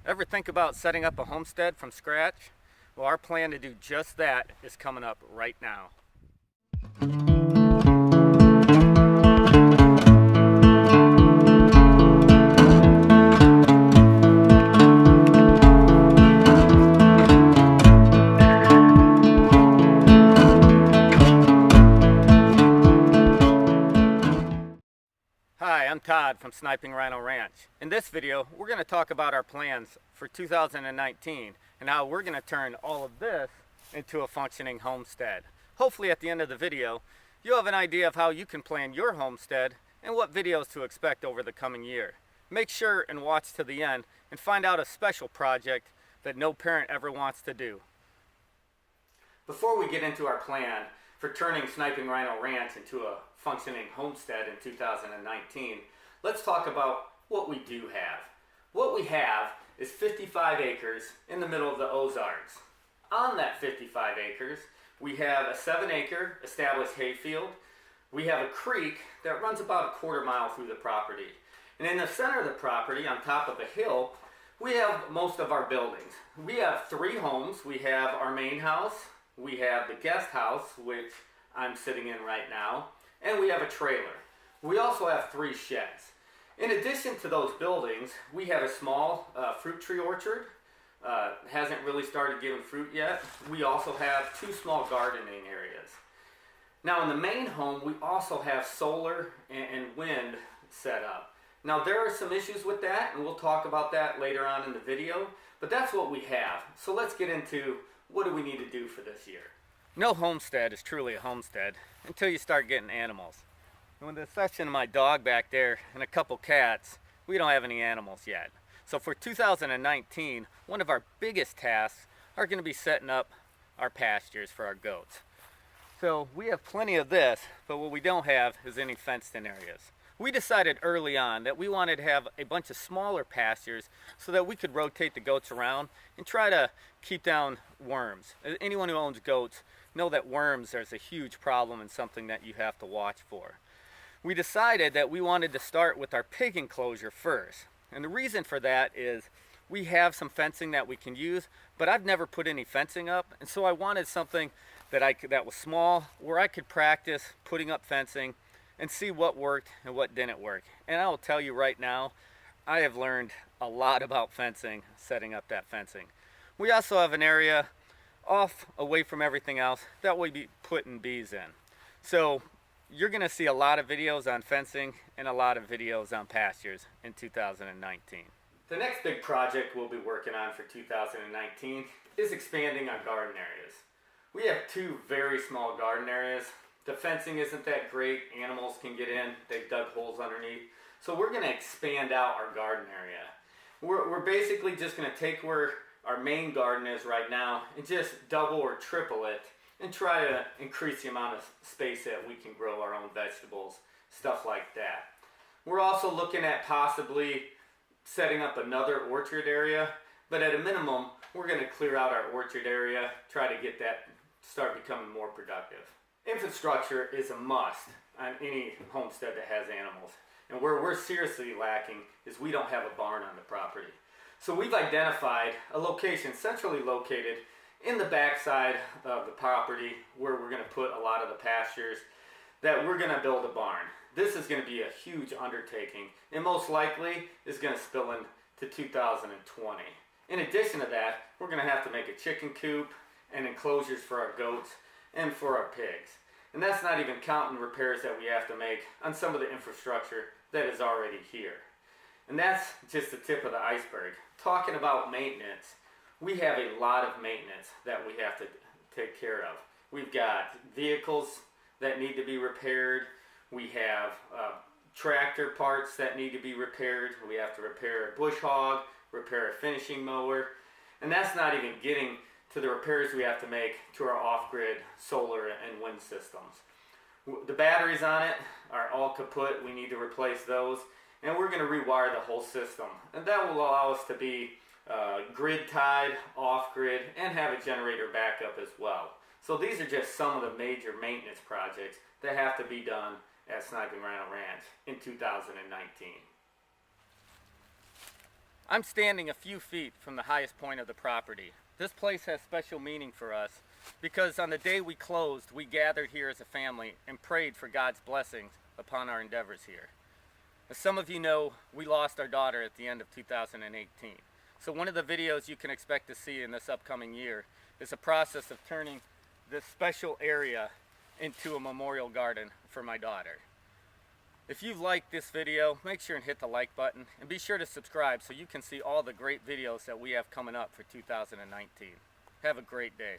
Ever think about setting up a homestead from scratch? Well, our plan to do just that is coming up right now. Hi, I'm Todd from Sniping Rhino Ranch. In this video, we're going to talk about our plans for 2019 and how we're going to turn all of this into a functioning homestead. Hopefully at the end of the video, you'll have an idea of how you can plan your homestead and what videos to expect over the coming year. Make sure and watch to the end and find out a special project that no parent ever wants to do. Before we get into our plan for turning Sniping Rhino Ranch into a functioning homestead in 2019, let's talk about what we do have. What we have is 55 acres in the middle of the Ozarks. On that 55 acres, we have a 7-acre established hayfield. We have a creek that runs about a quarter-mile through the property. And in the center of the property, on top of a hill, we have most of our buildings. We have 3 homes. We have our main house, we have the guest house, which I'm sitting in right now, and we have a trailer. We also have 3 sheds. In addition to those buildings, we have a small fruit tree orchard. Hasn't really started giving fruit yet. We also have 2 small gardening areas. Now in the main home, we also have solar and wind set up. Now there are some issues with that, and we'll talk about that later on in the video, but that's what we have. So let's get into what do we need to do for this year. No homestead is truly a homestead until you start getting animals. And with the exception of my dog back there and a couple cats, we don't have any animals yet. So for 2019, one of our biggest tasks are going to be setting up our pastures for our goats. So we have plenty of this, but what we don't have is any fenced in areas. We decided early on that we wanted to have a bunch of smaller pastures so that we could rotate the goats around and try to keep down worms. Anyone who owns goats know that worms is a huge problem and something that you have to watch for. We decided that we wanted to start with our pig enclosure first. And the reason for that is we have some fencing that we can use, but I've never put any fencing up, and so I wanted something that was small where I could practice putting up fencing and see what worked and what didn't work. And I will tell you right now, I have learned a lot about fencing, setting up that fencing. We also have an area off away from everything else that we'll be putting bees in. So you're going to see a lot of videos on fencing and a lot of videos on pastures in 2019. The next big project we'll be working on for 2019 is expanding our garden areas. We have 2 very small garden areas. The fencing isn't that great. Animals can get in. They've dug holes underneath. So we're going to expand out our garden area. We're basically just going to take where our main garden is right now and just double or triple it and try to increase the amount of space that we can grow our own vegetables, stuff like that. We're also looking at possibly setting up another orchard area, but at a minimum, we're going to clear out our orchard area, try to get that start becoming more productive. Infrastructure is a must on any homestead that has animals. And where we're seriously lacking is we don't have a barn on the property. So we've identified a location centrally located in the backside of the property where we're going to put a lot of the pastures that we're going to build a barn. This is going to be a huge undertaking and most likely is going to spill into 2020. In addition to that, we're going to have to make a chicken coop and enclosures for our goats and for our pigs. And that's not even counting repairs that we have to make on some of the infrastructure that is already here. And that's just the tip of the iceberg. Talking about maintenance, we have a lot of maintenance that we have to take care of. We've got vehicles that need to be repaired. We have tractor parts that need to be repaired. We have to repair a bush hog, repair a finishing mower. And that's not even getting to the repairs we have to make to our off-grid solar and wind systems. The batteries on it are all kaput. We need to replace those. And we're going to rewire the whole system. And that will allow us to be grid tied, off-grid, and have a generator backup as well. So these are just some of the major maintenance projects that have to be done at Sniping Rhino Ranch in 2019. I'm standing a few feet from the highest point of the property. This place has special meaning for us because on the day we closed, we gathered here as a family and prayed for God's blessings upon our endeavors here. As some of you know, we lost our daughter at the end of 2018. So one of the videos you can expect to see in this upcoming year is a process of turning this special area into a memorial garden for my daughter. If you've liked this video, make sure and hit the like button and be sure to subscribe so you can see all the great videos that we have coming up for 2019. Have a great day.